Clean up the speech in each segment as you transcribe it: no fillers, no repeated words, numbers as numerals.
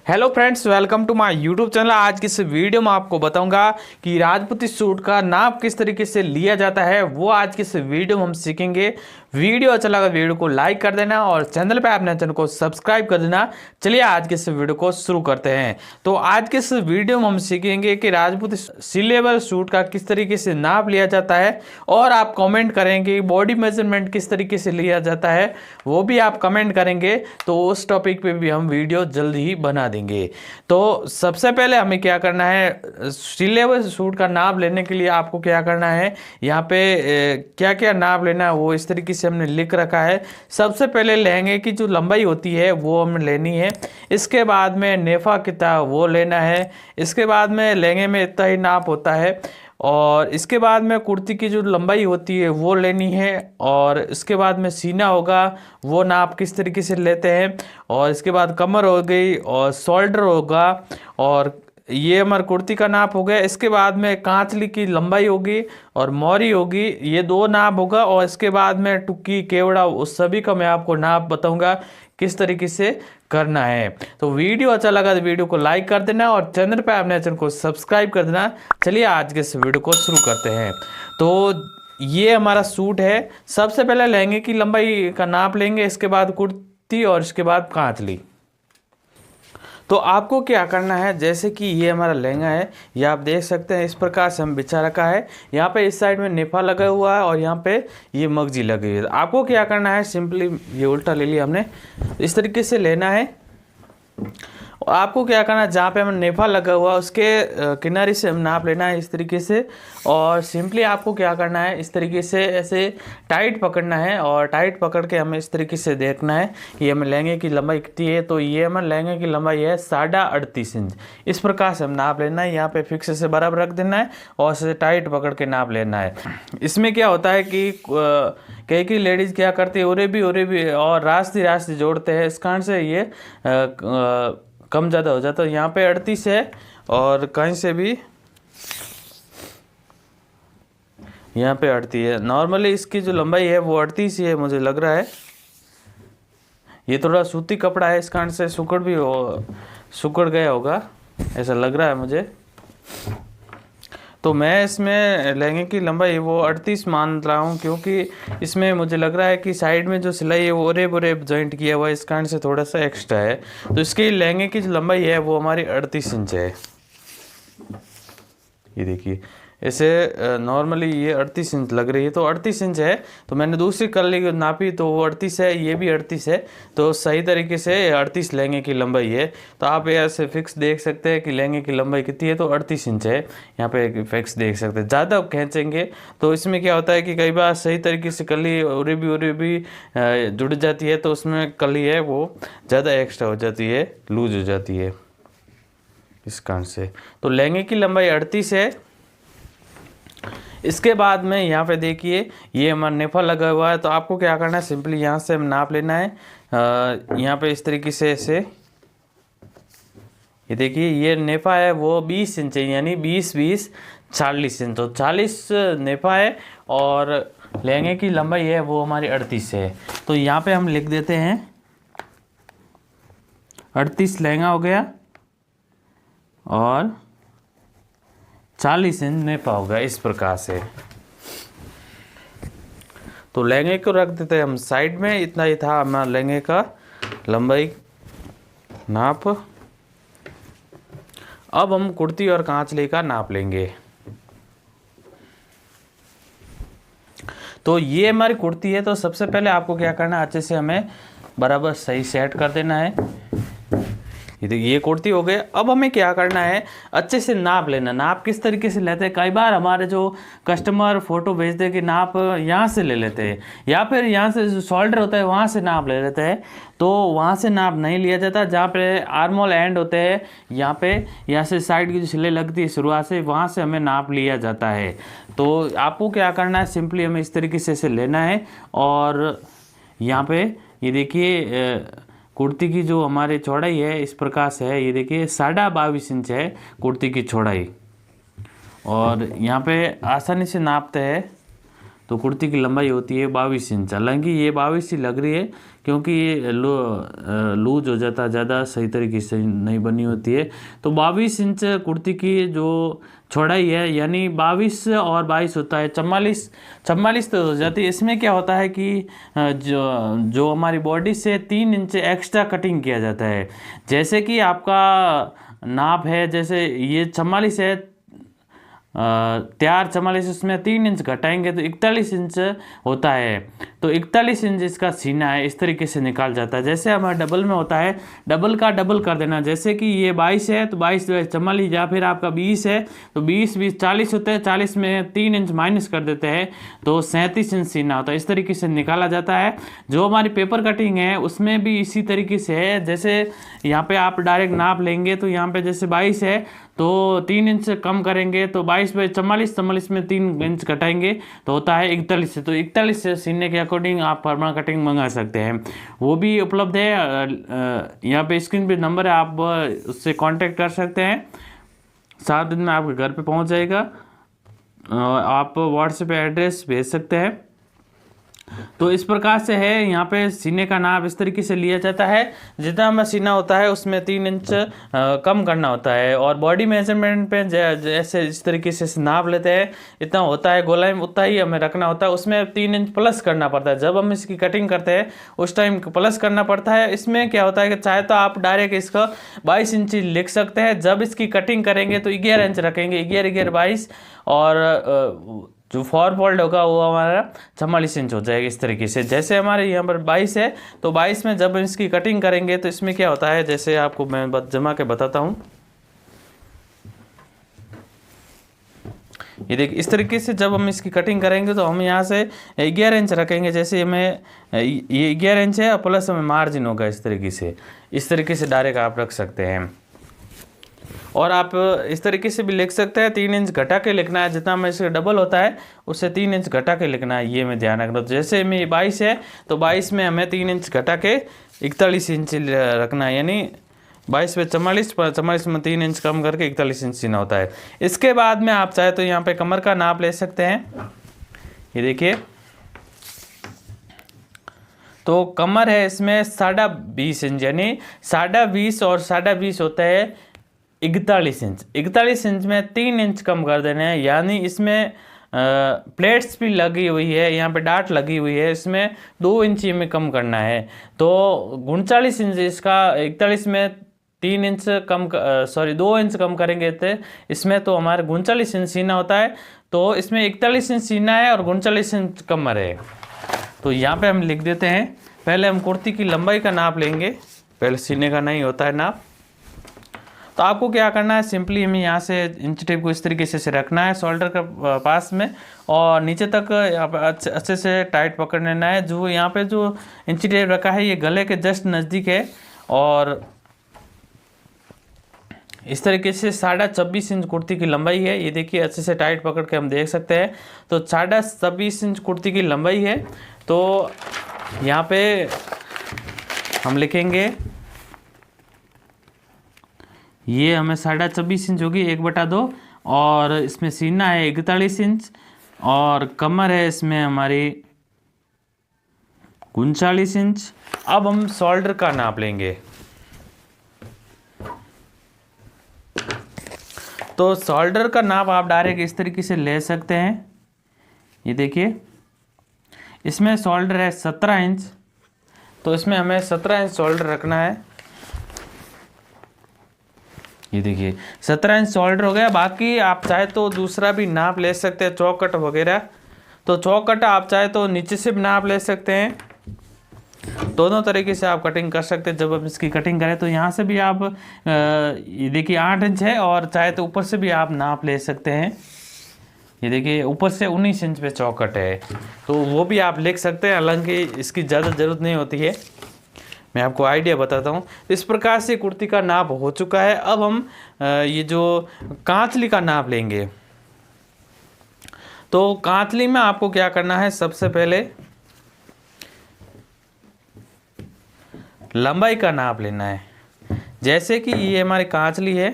Hello friends, welcome to my YouTube channel. आज की इस वीडियो में आपको बताऊंगा कि राजपूती सूट का नाप किस तरीके से लिया जाता है, वो आज की इस वीडियो में हम सीखेंगे। वीडियो अच्छा लगा वीडियो को लाइक कर देना और चैनल पे अपने चैनल को सब्सक्राइब कर देना। चलिए आज के इस वीडियो को शुरू करते हैं। तो आज के इस वीडियो में हम सीखेंगे कि राजपूती सिलेबल सूट का किस तरीके से नाप लिया जाता है, और आप कमेंट करेंगे बॉडी मेजरमेंट किस तरीके से लिया जाता है, वो भी आप कमेंट करेंगे। तो उस टॉपिक पे भी हम वीडियो जल्द ही बना देंगे। तो सबसे पहले हमें क्या करना है, सिलेबल सूट का नाप लेने के लिए आपको क्या करना है, यहाँ पे क्या क्या नाप लेना है वो इस तरीके से हमने लिख रखा है। सबसे पहले लहंगे की जो लंबाई होती है वो हमें लेनी है। इसके बाद में नेफा कितना वो लेना है। इसके बाद में लहंगे में इतना ही नाप होता है। और इसके बाद में कुर्ती की जो लंबाई होती है वो लेनी है। और इसके बाद में सीना होगा, वो नाप किस तरीके से लेते हैं। और इसके बाद कमर हो गई और शोल्डर होगा, और ये हमारे कुर्ती का नाप हो गया। इसके बाद में कांचली की लंबाई होगी और मोरी होगी, ये दो नाप होगा। और इसके बाद में टुक्की केवड़ा उस सभी का मैं आपको नाप बताऊंगा किस तरीके से करना है। तो वीडियो अच्छा लगा तो वीडियो को लाइक कर देना और चैनल पर अपने चैनल को सब्सक्राइब कर देना। चलिए आज के इस वीडियो को शुरू करते हैं। तो ये हमारा सूट है। सबसे पहले लहंगे की लंबाई का नाप लेंगे, इसके बाद कुर्ती और इसके बाद कांचली। तो आपको क्या करना है, जैसे कि ये हमारा लहंगा है, ये आप देख सकते हैं इस प्रकार से हम बिछा रखा है। यहाँ पे इस साइड में नेफा लगा हुआ है और यहाँ पे ये मगजी लगी हुई है। आपको क्या करना है, सिंपली ये उल्टा ले लिया हमने, इस तरीके से लेना है। और आपको क्या करना है, जहाँ पे हमें नेफा लगा हुआ है उसके किनारे से हम नाप लेना है इस तरीके से। और सिंपली आपको क्या करना है, इस तरीके से ऐसे टाइट पकड़ना है और टाइट पकड़ के हमें इस तरीके से देखना है कि हमें लहंगे की लंबाई कितनी है। तो ये हमारे लहंगे की लंबाई है 38.5 इंच। इस प्रकार से हम नाप लेना है। यहाँ पे फिक्स से बराबर रख देना है और इसे टाइट पकड़ के नाप लेना है। इसमें क्या होता है कि कई लेडीज़ क्या करती है, उरे भी और रास्ते जोड़ते हैं, इस कारण से ये कम ज़्यादा हो जाता है। यहाँ पे 38 है और कहीं से भी यहाँ पे 38 है। नॉर्मली इसकी जो लंबाई है वो 38 ही है, मुझे लग रहा है। ये थोड़ा सूती कपड़ा है, इस कारण से सुकड़ गया होगा, ऐसा लग रहा है मुझे। तो मैं इसमें लहंगे की लंबाई वो 38 मान रहा हूँ, क्योंकि इसमें मुझे लग रहा है कि साइड में जो सिलाई है वो ओरे जॉइंट किया हुआ है, इस कारण से थोड़ा सा एक्स्ट्रा है। तो इसकी लहंगे की जो लंबाई है वो हमारी 38 इंच है। ये देखिए, ऐसे नॉर्मली ये 38 इंच लग रही है, तो 38 इंच है। तो मैंने दूसरी कली नापी तो वो 38 है, ये भी 38 है। तो सही तरीके से 38 लहंगे की लंबाई है। तो आप ऐसे फिक्स देख सकते हैं कि लहंगे की लंबाई कितनी है, तो 38 इंच है। यहाँ पे फिक्स देख सकते हैं। ज़्यादा खींचेंगे तो इसमें क्या होता है कि कई बार सही तरीके से कली उरी भी जुड़ जाती है, तो उसमें कली है वो ज़्यादा एक्स्ट्रा हो जाती है, लूज हो जाती है, इस कारण से। तो लहंगे की लंबाई 38 है। इसके बाद में यहाँ पे देखिए ये हमारा नेफा लगा हुआ है। तो आपको क्या करना है, सिंपली यहाँ से हम नाप लेना है। यहाँ पे इस तरीके से ऐसे, ये देखिए ये नेफा है वो 20 इंच है, यानी 20 40 इंच। तो 40 नेफा है और लहंगे की लंबाई है वो हमारी 38 है। तो यहाँ पे हम लिख देते हैं 38 लहंगा हो गया और 40 इंच नेफा होगा, इस प्रकार से। तो लहंगे को रख देते हैं हम साइड में। इतना ही था हमारा लहंगे का लंबाई नाप। अब हम कुर्ती और कांचली का नाप लेंगे। तो ये हमारी कुर्ती है। तो सबसे पहले आपको क्या करना है, अच्छे से हमें बराबर सही सेट कर देना है। ये कुर्ती हो गई। अब हमें क्या करना है, अच्छे से नाप लेना। नाप किस तरीके से लेते हैं, कई बार हमारे जो कस्टमर फोटो भेजते हैं कि नाप यहाँ से ले लेते हैं, या फिर यहाँ से जो शोल्डर होता है वहाँ से नाप ले लेते हैं। तो वहाँ से नाप नहीं लिया जाता। जहाँ पे आर्मोल एंड होते हैं, यहाँ से साइड की जो सिलाई लगती है शुरुआत से, वहाँ से हमें नाप लिया जाता है। तो आपको क्या करना है, सिंपली हमें इस तरीके से लेना है। और यहाँ पे ये देखिए कुर्ती की जो हमारी चौड़ाई है इस प्रकार से है। ये देखिए 22.5 इंच है कुर्ती की चौड़ाई। और यहाँ पे आसानी से नापते हैं तो कुर्ती की लंबाई होती है 22 इंच। हालांकि ये 22 ही लग रही है क्योंकि ये लूज हो जाता है, ज़्यादा सही तरीके से नहीं बनी होती है। तो 22 इंच कुर्ती की जो चौड़ाई है, यानी 22 और 22 होता है 44। 44 तो हो जाती है। इसमें क्या होता है कि जो जो हमारी बॉडी से 3 इंच एक्स्ट्रा कटिंग किया जाता है। जैसे कि आपका नाप है, जैसे ये 44 है, तैयार 44, उसमें 3 इंच घटाएंगे तो 41 इंच होता है। तो 41 इंच इसका सीना है, इस तरीके से निकाल जाता है। जैसे हमारा डबल में होता है, डबल का डबल कर देना। जैसे कि ये 22 है तो 22 44, या फिर आपका 20 है तो 20 20 40 होते हैं। 40 में 3 इंच माइनस कर देते हैं तो 37 इंच सीना होता है। इस तरीके से निकाला जाता है। जो हमारी पेपर कटिंग है उसमें भी इसी तरीके से है। जैसे यहाँ पे आप डायरेक्ट नाप लेंगे तो यहाँ पे जैसे 22 है तो 3 इंच कम करेंगे तो 22 बाई 44, 44 में 3 इंच घटाएंगे तो होता है 41 से। तो 41 से सीने के अकॉर्डिंग आप फरमा कटिंग मंगा सकते हैं, वो भी उपलब्ध है। यहाँ पे स्क्रीन पे नंबर है, आप उससे कांटेक्ट कर सकते हैं। 7 दिन में आपके घर पे पहुंच जाएगा। आप व्हाट्सएप पे एड्रेस भेज सकते हैं। तो इस प्रकार से है। यहाँ पे सीने का नाप इस तरीके से लिया जाता है। जितना हमें सीना होता है उसमें 3 इंच कम करना होता है। और बॉडी मेजरमेंट पे जैसे इस तरीके से नाप लेते हैं, इतना होता है गोलाई में, उतना ही हमें रखना होता है। उसमें 3 इंच प्लस करना पड़ता है। जब हम इसकी कटिंग करते हैं उस टाइम प्लस करना पड़ता है। इसमें क्या होता है कि चाहे तो आप डायरेक्ट इसका 22 इंच लिख सकते हैं। जब इसकी कटिंग करेंगे तो 11 इंच रखेंगे, 11 11 22, और जो फॉरवर्ड होगा वो हमारा 44 इंच हो जाएगा इस तरीके से। जैसे हमारे यहाँ पर 22 है तो 22 में जब इसकी कटिंग करेंगे तो इसमें क्या होता है, जैसे आपको मैं जमा के बताता हूँ। ये देखिए इस तरीके से जब हम इसकी कटिंग करेंगे तो हम यहाँ से 11 इंच रखेंगे। जैसे हमें ये 11 इंच है, प्लस हमें मार्जिन होगा इस तरीके से डायरेक्ट आप रख सकते हैं। और आप इस तरीके से भी लिख सकते हैं। 3 इंच घटा के लिखना है, जितना में इसका डबल होता है उससे 3 इंच घटा के लिखना है, ये मैं ध्यान रखना। जैसे में 22 है तो 22 में हमें 3 इंच घटा के 41 इंच रखना है, यानी 22 पे 44, 44 में 3 इंच कम करके 41 इंच सीना होता है। इसके बाद में आप चाहे तो यहाँ पे कमर का नाप ले सकते हैं। ये देखिए, तो कमर है इसमें 20.5 इंच, यानी 20.5 और 20.5 होता है 41 इंच। 41 इंच में 3 इंच कम कर देने हैं, यानी इसमें प्लेट्स भी लगी हुई है, यहाँ पे डाट लगी हुई है, इसमें 2 इंच में कम करना है। तो 39 इंच इसका 41 में 3 इंच कम, 2 इंच कम करेंगे तो इसमें तो हमारे 39 इंच सीना होता है। तो इसमें 41 इंच सीना है और 39 इंच कमर है। तो यहाँ पे हम लिख देते हैं। पहले हम कुर्ती की लंबाई का नाप लेंगे, पहले सीने का नहीं होता है नाप। तो आपको क्या करना है, सिंपली हमें यहाँ से इंच टेप को इस तरीके से रखना है शोल्डर का पास में, और नीचे तक अच्छे से टाइट पकड़ लेना है। जो यहाँ पे जो इंच टेप रखा है ये गले के जस्ट नज़दीक है, और इस तरीके से 26.5 इंच कुर्ती की लंबाई है। ये देखिए अच्छे से टाइट पकड़ के हम देख सकते हैं। तो 26.5 इंच कुर्ती की लंबाई है। तो यहाँ पे हम लिखेंगे, ये हमें 26.5 इंच होगी 1/2, और इसमें सीना है 41 इंच, और कमर है इसमें हमारी 39 इंच। अब हम शोल्डर का नाप लेंगे। तो शोल्डर का नाप आप डायरेक्ट इस तरीके से ले सकते हैं। ये देखिए इसमें शोल्डर है 17 इंच, तो इसमें हमें 17 इंच शोल्डर रखना है। ये देखिए 17 इंच शोल्डर हो गया। बाकी आप चाहे तो दूसरा भी नाप ले सकते हैं, चौकट वगैरह। तो चौकट आप चाहे तो नीचे से भी नाप ले सकते हैं, दोनों तरीके से आप कटिंग कर सकते हैं। जब आप इसकी कटिंग करें तो यहाँ से भी आप ये देखिए 8 इंच है, और चाहे तो ऊपर से भी आप नाप ले सकते हैं। ये देखिए ऊपर से 19 इंच पे चौकट है, तो वो भी आप लिख सकते हैं। हालांकि इसकी ज़्यादा ज़रूरत नहीं होती है, मैं आपको आइडिया बताता हूँ। इस प्रकार से कुर्ती का नाप हो चुका है। अब हम ये जो कांतली का नाप लेंगे। तो कांतली में आपको क्या करना है, सबसे पहले लंबाई का नाप लेना है। जैसे कि ये हमारी कांचली है,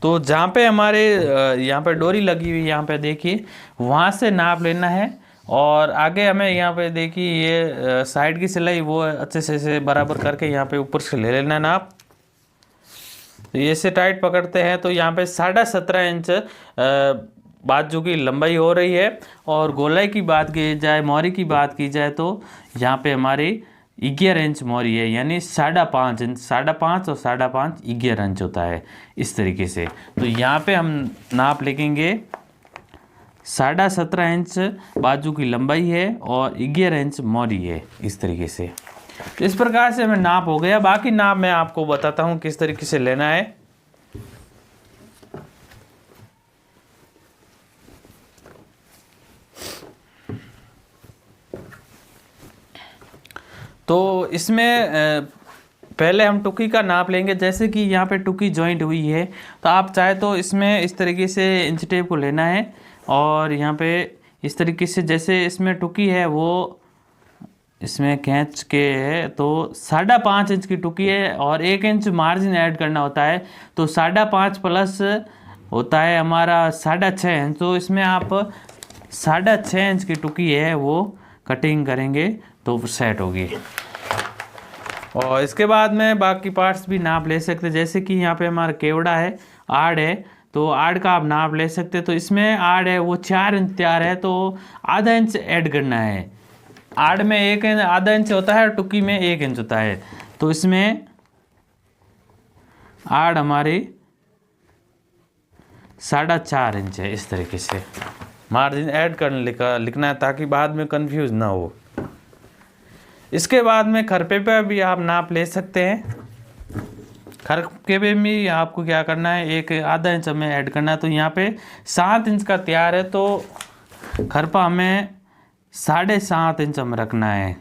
तो जहाँ पे हमारे यहाँ पे डोरी लगी हुई यहाँ पे देखिए, वहाँ से नाप लेना है। और आगे हमें यहाँ पे देखिए ये साइड की सिलाई वो अच्छे से बराबर करके यहाँ पे ऊपर से ले लेना है नाप। तो ये से टाइट पकड़ते हैं तो यहाँ पे 17.5 इंच बाजू की लंबाई हो रही है। और गोलाई की बात की जाए, मोहरी की बात की जाए तो यहाँ पे हमारी 11 इंच मोहरी है, यानी 5.5 इंच, 5.5 और 5.5 11 इंच होता है इस तरीके से। तो यहाँ पे हम नाप लिखेंगे 17.5 इंच बाजू की लंबाई है और 11 इंच मोहरी है इस तरीके से। तो इस प्रकार से हमें नाप हो गया। बाकी नाप मैं आपको बताता हूँ किस तरीके से लेना है। तो इसमें पहले हम टुकी का नाप लेंगे। जैसे कि यहाँ पे टुकी जॉइंट हुई है तो आप चाहे तो इसमें इस तरीके से इंच टेप को लेना है और यहाँ पे इस तरीके से, जैसे इसमें टुकी है वो इसमें खींच के है तो 5.5 इंच की टुकी है और 1 इंच मार्जिन ऐड करना होता है। तो 5.5 प्लस होता है हमारा 6.5 इंच। तो इसमें आप 6.5 इंच की टुकी है वो कटिंग करेंगे तो सेट होगी। और इसके बाद में बाकी पार्ट्स भी नाप ले सकते हैं। जैसे कि यहाँ पे हमारा केवड़ा है, आड़ है, तो आड़ का आप नाप ले सकते हैं। तो इसमें आड़ है वो 4 इंच तैयार है तो आधा इंच ऐड करना है। आड़ में 1 इंच आधा इंच होता है और टुकी में 1 इंच होता है। तो इसमें आड़ हमारी 4.5 इंच है। इस तरीके से मार्जिन ऐड कर लिखना है ताकि बाद में कंफ्यूज ना हो। इसके बाद में खरपे पे भी आप नाप ले सकते हैं। खरपे पे भी आपको क्या करना है, 1 आधा इंच हमें ऐड करना है। तो यहाँ पे 7 इंच का तैयार है तो खरपा हमें 7.5 इंच हमें रखना है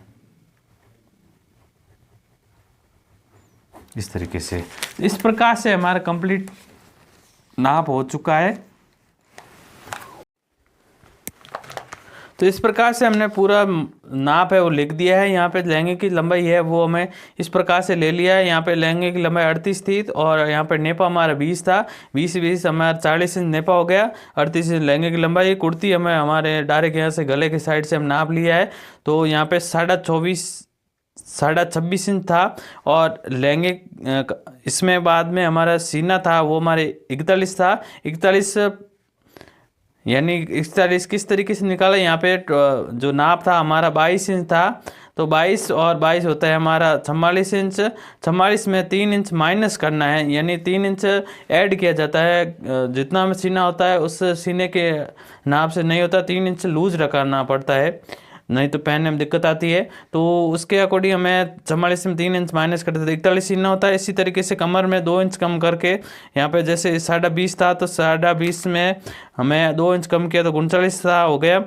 इस तरीके से। इस प्रकार से हमारा कंप्लीट नाप हो चुका है। तो इस प्रकार से हमने पूरा नाप है वो लिख दिया है। यहाँ पे लहंगे की लंबाई है वो हमें इस प्रकार से ले लिया है। यहाँ पे लहंगे की लंबाई 38 थी और यहाँ पे नेपा हमारा 20 था। 20 हमारा 40 इंच नेपा हो गया। 38 इंच लहंगे की लंबाई। कुर्ती हमें हमारे डायरेक्ट यहाँ से गले की साइड से हम नाप लिया है। तो यहाँ पे 26.5 इंच था। और लहंगे इसमें बाद में हमारा सीना था वो हमारे 41 था। 41 यानी 41 किस तरीके से निकाला, यहाँ पे जो नाप था हमारा 22 इंच था। तो 22 और 22 होता है हमारा 44 इंच। 44 में 3 इंच माइनस करना है, यानी 3 इंच ऐड किया जाता है। जितना में सीना होता है उस सीने के नाप से नहीं होता, 3 इंच लूज रखना पड़ता है, नहीं तो पहनने में दिक्कत आती है। तो उसके अकॉर्डिंग हमें 44 में 3 इंच माइनस करते थे 41 सीना होता है। इसी तरीके से कमर में 2 इंच कम करके यहाँ पे जैसे 20.5 था तो 20.5 में हमें 2 इंच कम किया तो 39 था हो गया।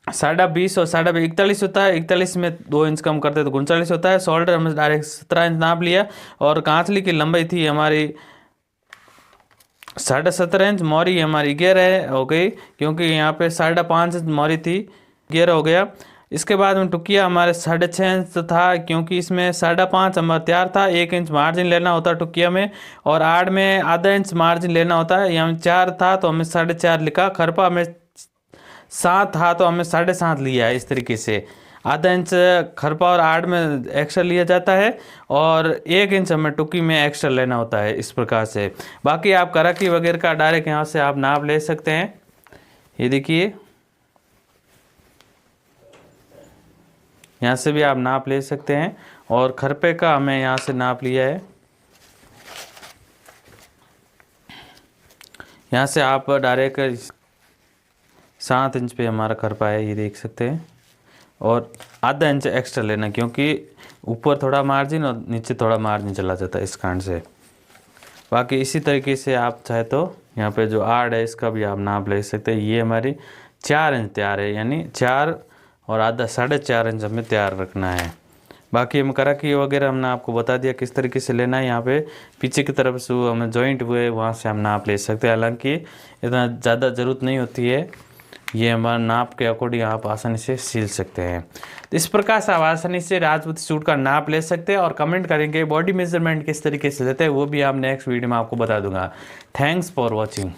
20.5 और 41 होता है। 41 में 2 इंच कम करते तो 39 होता है। शोल्डर हमने डायरेक्ट 17 इंच नाप लिया। और कांचली की लंबाई थी हमारी 17.5 इंच। मोहरी हमारी 11 हो गई क्योंकि यहाँ पे 5.5 इंच मोहरी थी, 11 हो गया। इसके बाद में टुकिया हमारे 6.5 इंच था क्योंकि इसमें 5.5 हमारा तैयार था। 1 इंच मार्जिन लेना होता है टुकिया में और आड़ में आधा इंच मार्जिन लेना होता है। यहाँ 4 था तो हमें 4.5 लिखा। खरपा हमें 7 था तो हमें 7.5 लिया है। इस तरीके से आधा इंच खरपा और आड़ में एक्स्ट्रा लिया जाता है और 1 इंच हमें टुकी में एक्स्ट्रा लेना होता है इस प्रकार से। बाकी आप कराकी वगैरह का डायरेक्ट यहाँ से आप नाप ले सकते हैं। ये देखिए यहाँ से भी आप नाप ले सकते हैं। और खरपे का हमें यहाँ से नाप लिया है। यहाँ से आप डायरेक्ट 7 इंच पे हमारा खरपा है, ये देख सकते हैं। और आधा इंच एक्स्ट्रा लेना क्योंकि ऊपर थोड़ा मार्जिन और नीचे थोड़ा मार्जिन चला जाता है इस कारण से। बाकी इसी तरीके से आप चाहे तो यहाँ पे जो आड़ है इसका भी आप नाप ले सकते हैं। ये हमारी 4 इंच तैयार है, यानी 4 और आधा 4.5 इंच हमें तैयार रखना है। बाकी हम कराकी वगैरह हमने आपको बता दिया किस तरीके से लेना है। यहाँ पे पीछे की तरफ से हमें जॉइंट हुए वहाँ से हम नाप ले सकते हैं। हालांकि इतना ज़्यादा ज़रूरत नहीं होती है, ये हमारा नाप के अकॉर्डिंग आप आसानी से सिल सकते हैं। इस प्रकार से आप आसानी से राजपूती सूट का नाप ले सकते हैं और कमेंट करेंगे बॉडी मेजरमेंट किस तरीके से लेते हैं वो भी आप नेक्स्ट वीडियो में आपको बता दूंगा। Thanks for watching.